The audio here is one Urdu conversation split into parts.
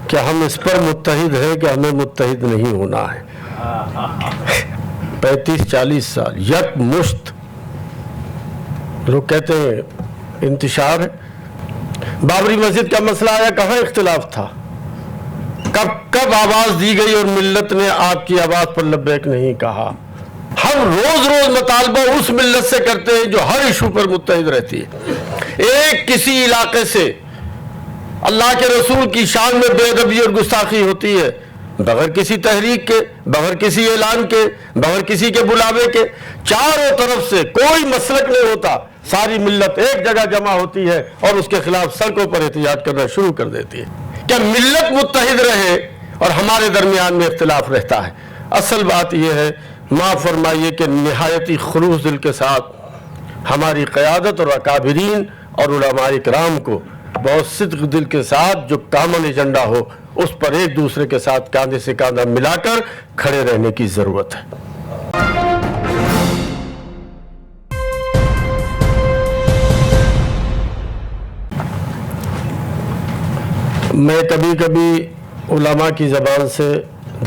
کہ ہم اس پر متحد ہیں کہ ہمیں متحد نہیں ہونا ہے۔ 35-40 سال یک مشت لوگ کہتے ہیں انتشار ہے۔ بابری مسجد کا مسئلہ آیا، کہاں اختلاف تھا؟ کب آواز دی گئی اور ملت نے آپ کی آواز پر لبیک نہیں کہا؟ ہم روز روز مطالبہ اس ملت سے کرتے ہیں جو ہر ایشو پر متحد رہتی ہے۔ ایک کسی علاقے سے اللہ کے رسول کی شان میں بے ادبی اور گستاخی ہوتی ہے، بغیر کسی تحریک کے، بغیر کسی اعلان کے، بغیر کسی کے بلاوے کے، چاروں طرف سے کوئی مسلک نہیں ہوتا، ساری ملت ایک جگہ جمع ہوتی ہے اور اس کے خلاف سڑکوں پر احتجاج کرنا شروع کر دیتی ہے۔ کیا ملت متحد رہے اور ہمارے درمیان میں اختلاف رہتا ہے؟ اصل بات یہ ہے، معاف فرمائیے کہ نہایتی خلوص دل کے ساتھ ہماری قیادت اور اکابرین اور علماء کرام کو بہت صدق دل کے ساتھ جو کامن ایجنڈا ہو اس پر ایک دوسرے کے ساتھ کاندھے سے کاندھا ملا کر کھڑے رہنے کی ضرورت ہے۔ میں کبھی کبھی علماء کی زبان سے،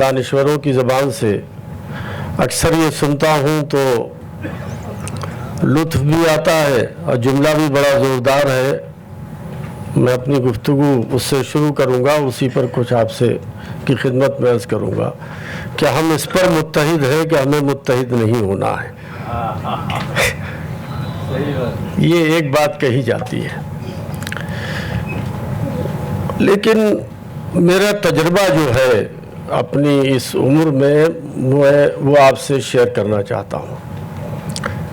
دانشوروں کی زبان سے اکثر یہ سنتا ہوں تو لطف بھی آتا ہے اور جملہ بھی بڑا زوردار ہے۔ میں اپنی گفتگو اس سے شروع کروں گا، اسی پر کچھ آپ سے کی خدمت میں عرض کروں گا کہ ہم اس پر متحد ہیں کہ ہمیں متحد نہیں ہونا ہے۔ یہ ایک بات کہی جاتی ہے، لیکن میرا تجربہ جو ہے اپنی اس عمر میں وہ آپ سے شیئر کرنا چاہتا ہوں۔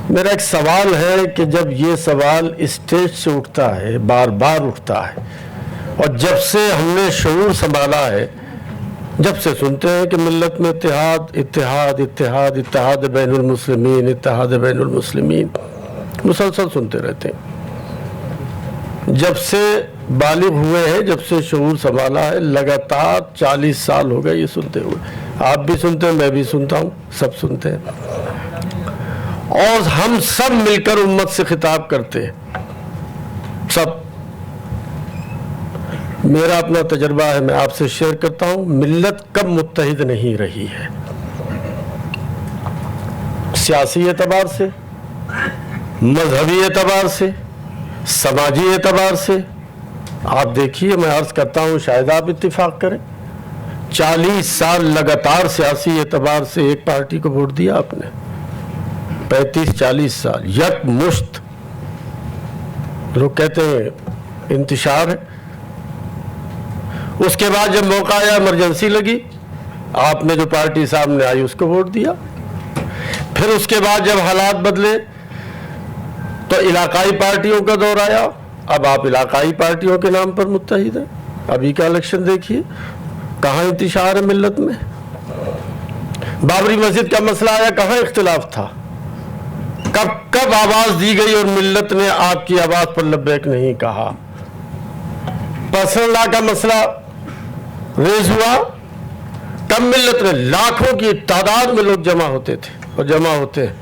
میرا ایک سوال ہے کہ جب یہ سوال اسٹیج سے اٹھتا ہے، بار بار اٹھتا ہے، اور جب سے ہم نے شعور سنبھالا ہے، جب سے سنتے ہیں کہ ملت میں اتحاد اتحاد اتحاد اتحاد بین المسلمین اتحاد بین المسلمین، مسلسل سنتے رہتے ہیں۔ جب سے بالغ ہوئے ہیں، جب سے شعور سنبھالا ہے، لگاتار 40 سال ہو گئے یہ سنتے ہوئے۔ آپ بھی سنتے ہیں، میں بھی سنتا ہوں، سب سنتے ہیں، اور ہم سب مل کر امت سے خطاب کرتے ہیں، سب۔ میرا اپنا تجربہ ہے، میں آپ سے شیئر کرتا ہوں۔ ملت کب متحد نہیں رہی ہے؟ سیاسی اعتبار سے، مذہبی اعتبار سے، سماجی اعتبار سے۔ آپ دیکھیے، میں عرض کرتا ہوں، شاید آپ اتفاق کریں، 40 سال لگاتار سیاسی اعتبار سے ایک پارٹی کو ووٹ دیا آپ نے، 35-40 سال یک مشت لوگ کہتے ہیں انتشار ہے۔ اس کے بعد جب موقع آیا، ایمرجنسی لگی، آپ نے جو پارٹی سامنے آئی اس کو ووٹ دیا۔ پھر اس کے بعد جب حالات بدلے تو علاقائی پارٹیوں کا دور آیا، اب آپ علاقائی پارٹیوں کے نام پر متحد ہیں۔ ابھی کا الیکشن دیکھیے، کہاں انتشار ہے ملت میں۔ بابری مسجد کا مسئلہ آیا، کہاں اختلاف تھا؟ کب آواز دی گئی اور ملت نے آپ کی آواز پر لبیک نہیں کہا؟ پرسنل لا کا مسئلہ ریز ہوا، کب ملت نے، لاکھوں کی تعداد میں لوگ جمع ہوتے تھے اور جمع ہوتے ہیں۔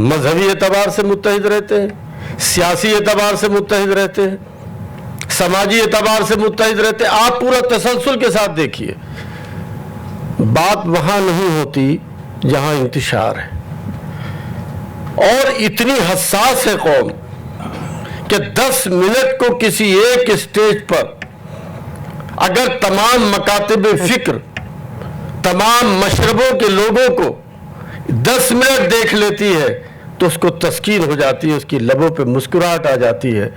مذہبی اعتبار سے متحد رہتے ہیں، سیاسی اعتبار سے متحد رہتے ہیں، سماجی اعتبار سے متحد رہتے ہیں۔ آپ پورا تسلسل کے ساتھ دیکھیے، بات وہاں نہیں ہوتی جہاں انتشار ہے۔ اور اتنی حساس ہے قوم کہ 10 منٹ کو کسی ایک اسٹیج پر اگر تمام مکاتب فکر، تمام مشربوں کے لوگوں کو 10 منٹ دیکھ لیتی ہے تو اس کو تسکین ہو جاتی ہے، اس کی لبوں پہ مسکراہٹ آ جاتی ہے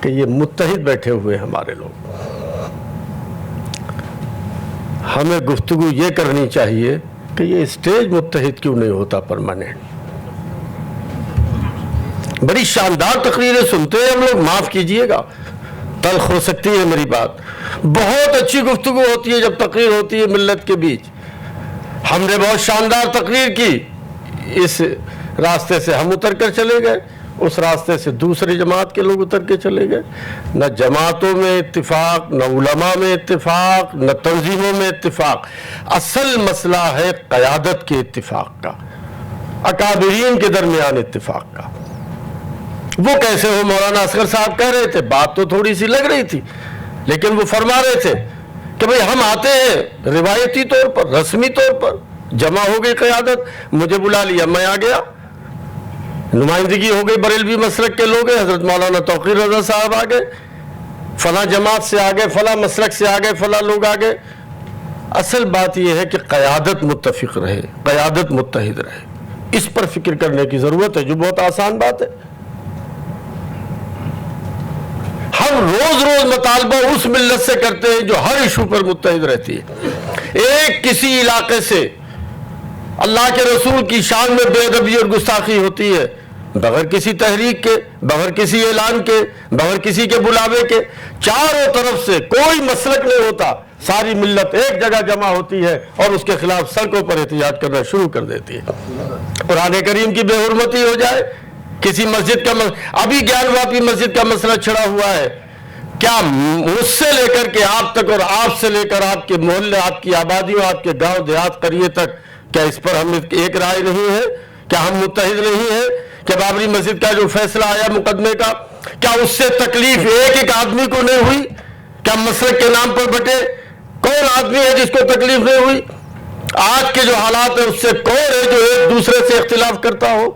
کہ یہ متحد بیٹھے ہوئے ہمارے لوگ۔ ہمیں گفتگو یہ کرنی چاہیے کہ یہ اسٹیج متحد کیوں نہیں ہوتا پرماننٹ؟ بڑی شاندار تقریریں سنتے ہیں ہم لوگ، معاف کیجئے گا، تلخ ہو سکتی ہے میری بات، بہت اچھی گفتگو ہوتی ہے جب تقریر ہوتی ہے ملت کے بیچ۔ ہم نے بہت شاندار تقریر کی، اس راستے سے ہم اتر کر چلے گئے، اس راستے سے دوسری جماعت کے لوگ اتر کے چلے گئے۔ نہ جماعتوں میں اتفاق، نہ علماء میں اتفاق، نہ تنظیموں میں اتفاق۔ اصل مسئلہ ہے قیادت کے اتفاق کا، اکابرین کے درمیان اتفاق کا۔ وہ کیسے ہو؟ مولانا اصغر صاحب کہہ رہے تھے، بات تو تھوڑی سی لگ رہی تھی، لیکن وہ فرما رہے تھے کہ بھئی ہم آتے ہیں روایتی طور پر، رسمی طور پر، جمع ہو گئی قیادت، مجھے بلا لیا، میں آ گیا، نمائندگی ہو گئی، بریلوی مسلک کے لوگ ہیں، حضرت مولانا توقیر رضا صاحب آ گئے، فلاں جماعت سے آ گئے، فلاں مسلک سے آ گئے، فلاں لوگ آ گئے۔ اصل بات یہ ہے کہ قیادت متفق رہے، قیادت متحد رہے، اس پر فکر کرنے کی ضرورت ہے، جو بہت آسان بات ہے۔ ہم روز روز مطالبہ اس ملت سے کرتے ہیں جو ہر ایشو پر متحد رہتی ہے۔ ایک کسی علاقے سے اللہ کے رسول کی شان میں بے ادبی اور گستاخی ہوتی ہے، بغیر کسی تحریک کے، بغیر کسی اعلان کے، بغیر کسی کے بلاوے کے، چاروں طرف سے کوئی مسلک نہیں ہوتا، ساری ملت ایک جگہ جمع ہوتی ہے اور اس کے خلاف سڑکوں پر احتجاج کرنا شروع کر دیتی ہے۔ قرآن کریم کی بے حرمتی ہو جائے، کسی مسجد کا ابھی گیان واپی مسجد کا مسئلہ چھڑا ہوا ہے، کیا مجھ سے لے کر کے آپ تک اور آپ سے لے کر آپ کے محلے، آپ کی آبادیوں، آپ کے گاؤں دیہات قریے تک، کیا اس پر ہم ایک رائے نہیں ہے؟ کیا ہم متحد نہیں ہیں کہ بابری مسجد کا جو فیصلہ آیا مقدمے کا، کیا اس سے تکلیف ایک آدمی کو نہیں ہوئی؟ کیا مسلک کے نام پر بٹے کون آدمی ہے جس کو تکلیف نہیں ہوئی؟ آج کے جو حالات ہیں اس سے کون ہے جو ایک دوسرے سے اختلاف کرتا ہو؟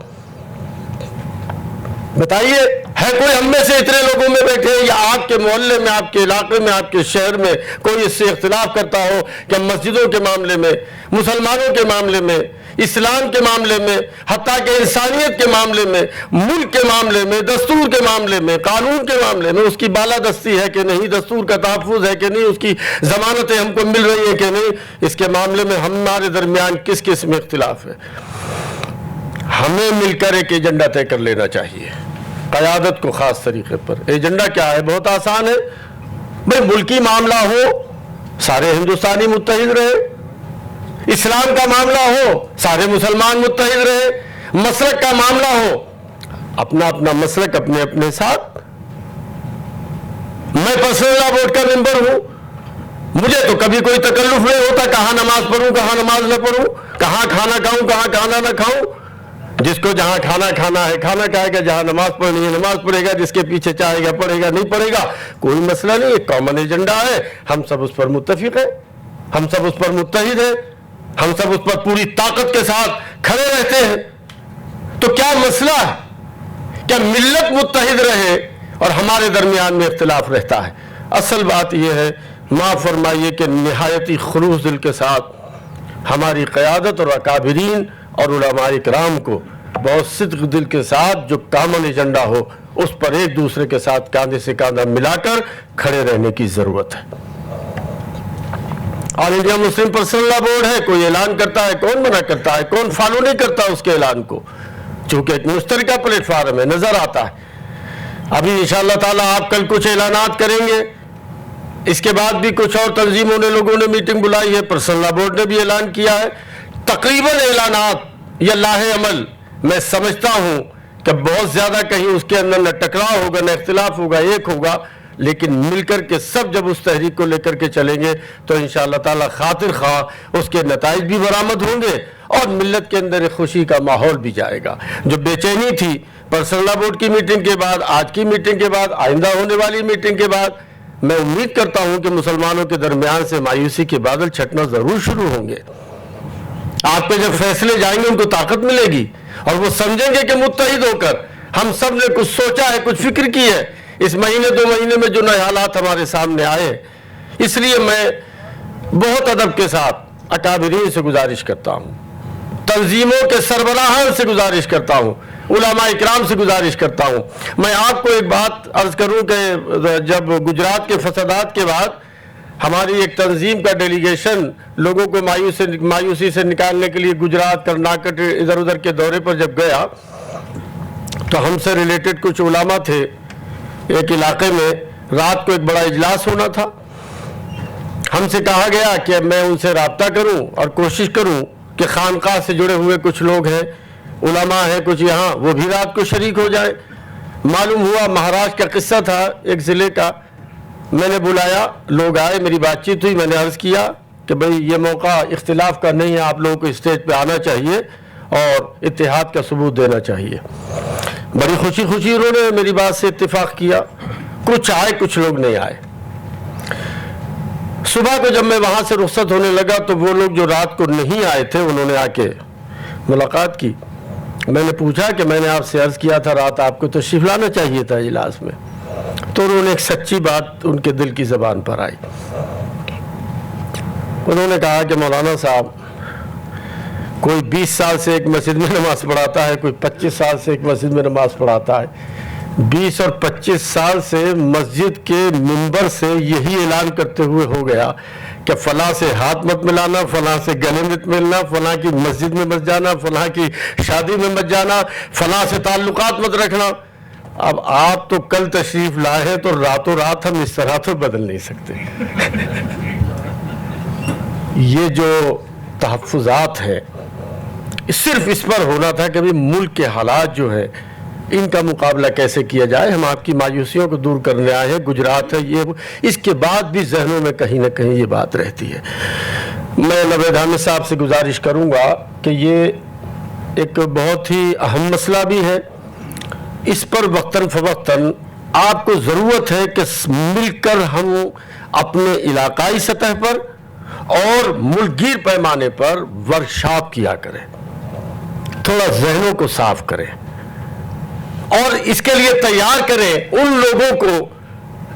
بتائیے، ہے کوئی ہم میں سے اتنے لوگوں میں بیٹھے یا آپ کے محلے میں، آپ کے علاقے میں، آپ کے شہر میں کوئی اس سے اختلاف کرتا ہو کہ مسجدوں کے معاملے میں، مسلمانوں کے معاملے میں، اسلام کے معاملے میں، حتیٰ کہ انسانیت کے معاملے میں، ملک کے معاملے میں، دستور کے معاملے میں، قانون کے معاملے میں اس کی بالادستی ہے کہ نہیں، دستور کا تحفظ ہے کہ نہیں، اس کی ضمانتیں ہم کو مل رہی ہیں کہ نہیں، اس کے معاملے میں ہمارے درمیان کس قسم میں اختلاف ہے؟ ہمیں مل کر ایک ایجنڈا طے کر لینا چاہیے، قیادت کو خاص طریقے پر۔ ایجنڈا کیا ہے؟ بہت آسان ہے، بھئی ملکی معاملہ ہو سارے ہندوستانی متحد رہے، اسلام کا معاملہ ہو سارے مسلمان متحد رہے، مسلک کا معاملہ ہو اپنا اپنا مسلک اپنے اپنے ساتھ۔ میں پرسنل لا بورڈ کا ممبر ہوں، مجھے تو کبھی کوئی تکلف نہیں ہوتا کہاں نماز پڑھوں کہاں نماز نہ پڑھوں، کہاں کھانا کھاؤں کہاں کھانا نہ کھاؤں۔ جس کو جہاں کھانا کھانا ہے کھانا کھائے گا، جہاں نماز پڑھنی ہے نماز پڑھے گا، جس کے پیچھے چاہے گا پڑھے گا نہیں پڑھے گا، کوئی مسئلہ نہیں، ایک کامن ایجنڈا ہے، ہم سب اس پر متفق ہیں، ہم سب اس پر متحد ہیں، ہم سب اس پر پوری طاقت کے ساتھ کھڑے رہتے ہیں۔ تو کیا مسئلہ ہے؟ کیا ملت متحد رہے اور ہمارے درمیان میں اختلاف رہتا ہے؟ اصل بات یہ ہے، معاف فرمائیے کہ نہایتی خلوص دل کے ساتھ ہماری قیادت اور اکابرین اور علماء کرام کو بہت صدق دل کے ساتھ جو کامن ایجنڈا ہو اس پر ایک دوسرے کے ساتھ کاندھے سے کاندھا ملا کر کھڑے رہنے کی ضرورت ہے۔ آل انڈیا مسلم پرسنل لا بورڈ ہے، کوئی اعلان کرتا ہے، کون منع کرتا ہے، کون فالو نہیں کرتا اس کے اعلان کو، چونکہ ایک مشترکہ پلیٹ فارم ہے، نظر آتا ہے۔ ابھی انشاءاللہ تعالیٰ آپ کل کچھ اعلانات کریں گے، اس کے بعد بھی کچھ اور تنظیموں نے لوگوں نے میٹنگ بلائی ہے، پرسنل لا بورڈ نے بھی اعلان کیا ہے۔ تقریباً اعلانات یا لاہ عمل میں سمجھتا ہوں کہ بہت زیادہ کہیں اس کے اندر نہ ٹکراؤ ہوگا نہ اختلاف ہوگا، ایک ہوگا، لیکن مل کر کے سب جب اس تحریک کو لے کر کے چلیں گے تو انشاءاللہ تعالیٰ خاطر خواہ اس کے نتائج بھی برآمد ہوں گے اور ملت کے اندر ایک خوشی کا ماحول بھی جائے گا۔ جو بے چینی تھی پرسنل لا بورڈ کی میٹنگ کے بعد، آج کی میٹنگ کے بعد، آئندہ ہونے والی میٹنگ کے بعد، میں امید کرتا ہوں کہ مسلمانوں کے درمیان سے مایوسی کے بادل چھٹنا ضرور شروع ہوں گے۔ آپ پہ جب فیصلے جائیں گے ان کو طاقت ملے گی اور وہ سمجھیں گے کہ متحد ہو کر ہم سب نے کچھ سوچا ہے، کچھ فکر کی ہے۔ اس مہینے دو مہینے میں جو نئے حالات ہمارے سامنے آئے، اس لیے میں بہت ادب کے ساتھ اکابرین سے گزارش کرتا ہوں، تنظیموں کے سربراہان سے گزارش کرتا ہوں، علماء اکرام سے گزارش کرتا ہوں۔ میں آپ کو ایک بات عرض کروں کہ جب گجرات کے فسادات کے بعد ہماری ایک تنظیم کا ڈیلیگیشن لوگوں کو مایوسی سے نکالنے کے لیے گجرات، کرناٹک، ادھر ادھر کے دورے پر جب گیا تو ہم سے ریلیٹڈ کچھ علماء تھے، ایک علاقے میں رات کو ایک بڑا اجلاس ہونا تھا۔ ہم سے کہا گیا کہ میں ان سے رابطہ کروں اور کوشش کروں کہ خانقاہ سے جڑے ہوئے کچھ لوگ ہیں، علماء ہیں کچھ یہاں، وہ بھی رات کو شریک ہو جائیں۔ معلوم ہوا مہاراشٹر کا قصہ تھا ایک ضلع کا، میں نے بلایا، لوگ آئے، میری بات چیت ہوئی، میں نے عرض کیا کہ بھئی یہ موقع اختلاف کا نہیں ہے، آپ لوگوں کو اسٹیج پہ آنا چاہیے اور اتحاد کا ثبوت دینا چاہیے۔ بڑی خوشی انہوں نے میری بات سے اتفاق کیا، کچھ آئے کچھ لوگ نہیں آئے۔ صبح کو جب میں وہاں سے رخصت ہونے لگا تو وہ لوگ جو رات کو نہیں آئے تھے انہوں نے آ کے ملاقات کی. میں نے پوچھا کہ میں نے آپ سے عرض کیا تھا رات آپ کو تشریف لانا چاہیے تھا اجلاس میں. تو انہوں نے ایک سچی بات ان کے دل کی زبان پر آئی. انہوں نے کہا کہ مولانا صاحب کوئی 20 سال سے ایک مسجد میں نماز پڑھاتا ہے, کوئی 25 سال سے ایک مسجد میں نماز پڑھاتا ہے. 20 اور 25 سال سے مسجد کے منبر سے یہی اعلان کرتے ہوئے ہو گیا کہ فلاں سے ہاتھ مت ملانا, فلاں سے گلے مت ملنا, فلاں کی مسجد میں مت جانا, فلاں کی شادی میں مت جانا, فلاں سے تعلقات مت رکھنا. اب آپ تو کل تشریف لائے ہیں تو راتوں رات ہم اس طرح تو بدل نہیں سکتے. یہ جو تحفظات ہیں صرف اس پر ہونا تھا کہ ملک کے حالات جو ہے ان کا مقابلہ کیسے کیا جائے. ہم آپ کی مایوسیوں کو دور کرنے آئے ہیں. گجرات ہے یہ, اس کے بعد بھی ذہنوں میں کہیں نہ کہیں یہ بات رہتی ہے. میں نوید حامد صاحب سے گزارش کروں گا کہ یہ ایک بہت ہی اہم مسئلہ بھی ہے. اس پر وقتاً فوقتاً آپ کو ضرورت ہے کہ مل کر ہم اپنے علاقائی سطح پر اور ملک گیر پیمانے پر ورکشاپ کیا کریں, تھوڑا ذہنوں کو صاف کریں اور اس کے لیے تیار کریں ان لوگوں کو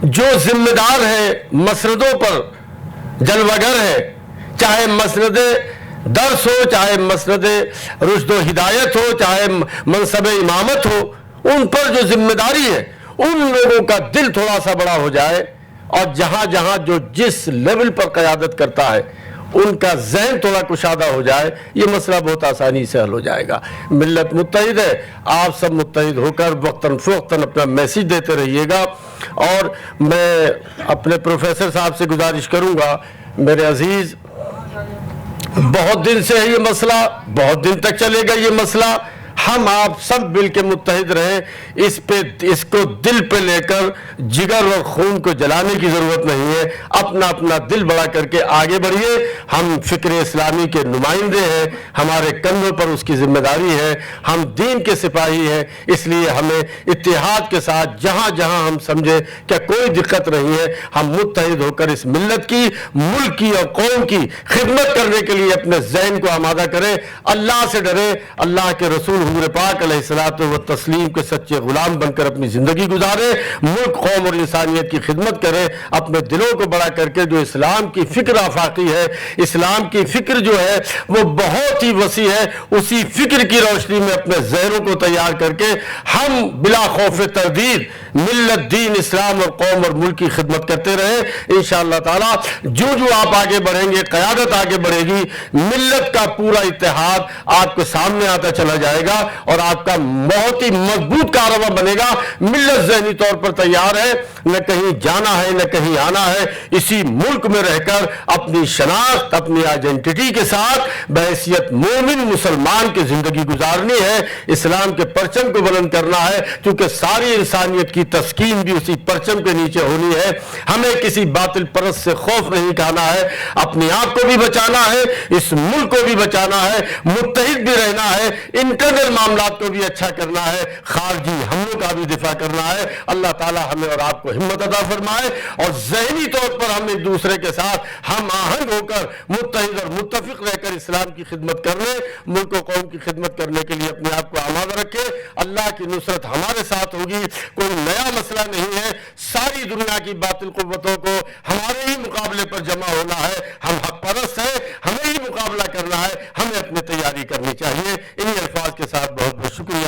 جو ذمہ دار ہیں مسندوں پر جلوہ گر ہے, چاہے مسند درس ہو, چاہے مسند رشد و ہدایت ہو, چاہے منصب امامت ہو. ان پر جو ذمہ داری ہے ان لوگوں کا دل تھوڑا سا بڑا ہو جائے اور جہاں جہاں جو جس لیول پر قیادت کرتا ہے ان کا ذہن تھوڑا کشادہ ہو جائے, یہ مسئلہ بہت آسانی سے حل ہو جائے گا. ملت متحد ہے, آپ سب متحد ہو کر وقتاً فوقتاً اپنا میسیج دیتے رہیے گا. اور میں اپنے پروفیسر صاحب سے گزارش کروں گا, میرے عزیز بہت دن سے ہے یہ مسئلہ, بہت دن تک چلے گا یہ مسئلہ. ہم آپ سب مل کے متحد رہیں. اس کو دل پہ لے کر جگر اور خون کو جلانے کی ضرورت نہیں ہے. اپنا اپنا دل بڑا کر کے آگے بڑھیے. ہم فکر اسلامی کے نمائندے ہیں, ہمارے کندھوں پر اس کی ذمہ داری ہے. ہم دین کے سپاہی ہیں, اس لیے ہمیں اتحاد کے ساتھ جہاں جہاں ہم سمجھے کہ کوئی دقت نہیں ہے, ہم متحد ہو کر اس ملت کی, ملک کی اور قوم کی خدمت کرنے کے لیے اپنے ذہن کو آمادہ کریں. اللہ سے ڈریں, اللہ کے رسول حضور پاک علیہ الصلوۃ والتسلیم کے سچے غلام بن کر اپنی زندگی گزارے, ملک قوم اور انسانیت کی خدمت کرے. اپنے دلوں کو بڑا کر کے جو اسلام کی فکر آفاقی ہے, اسلام کی فکر جو ہے وہ بہت ہی وسیع ہے, اسی فکر کی روشنی میں اپنے ذہنوں کو تیار کر کے ہم بلا خوف تردید ملت, دین, اسلام اور قوم اور ملک کی خدمت کرتے رہیں. انشاءاللہ تعالی جو آپ آگے بڑھیں گے, قیادت آگے بڑھے گی, ملت کا پورا اتحاد آپ کے سامنے آتا چلا جائے گا اور آپ کا بہت ہی مضبوط کارواں بنے گا. ملت ذہنی طور پر تیار ہے, نہ کہیں جانا ہے نہ کہیں آنا ہے. اسی ملک میں رہ کر اپنی شناخت, اپنی آئیڈینٹی کے ساتھ بحیثیت مومن مسلمان کی زندگی گزارنی ہے. اسلام کے پرچم کو بلند کرنا ہے, کیونکہ ساری انسانیت کی تسکین بھی اسی پرچم کے نیچے ہونی ہے. ہمیں کسی باطل پرست سے خوف نہیں کھانا ہے, اپنے آپ کو بھی بچانا ہے, اس ملک کو بھی بچانا ہے, متحد بھی رہنا ہے, انٹرنل معاملات کو بھی اچھا کرنا ہے, خارجی حملوں کا بھی دفاع کرنا ہے. اللہ تعالی ہمیں اور آپ کو ہمت عطا فرمائے اور ذہنی طور پر ہم ایک دوسرے کے ساتھ ہم آہنگ ہو کر متحد اور متفق رہ کر اسلام کی خدمت کرنے, ملک و قوم کی خدمت کرنے کے لیے اپنے آپ کو آمادہ رکھے. اللہ کی نصرت ہمارے ساتھ ہوگی. کوئی نیا مسئلہ نہیں ہے, ساری دنیا کی باطل قوتوں کو ہمارے ہی مقابلے پر جمع ہونا ہے. ہم حق پرست ہیں, ہمیں ہی مقابلہ کرنا ہے, ہمیں اپنی تیاری کرنی چاہیے. انہی الفاظ کے ساتھ بہت بہت شکریہ.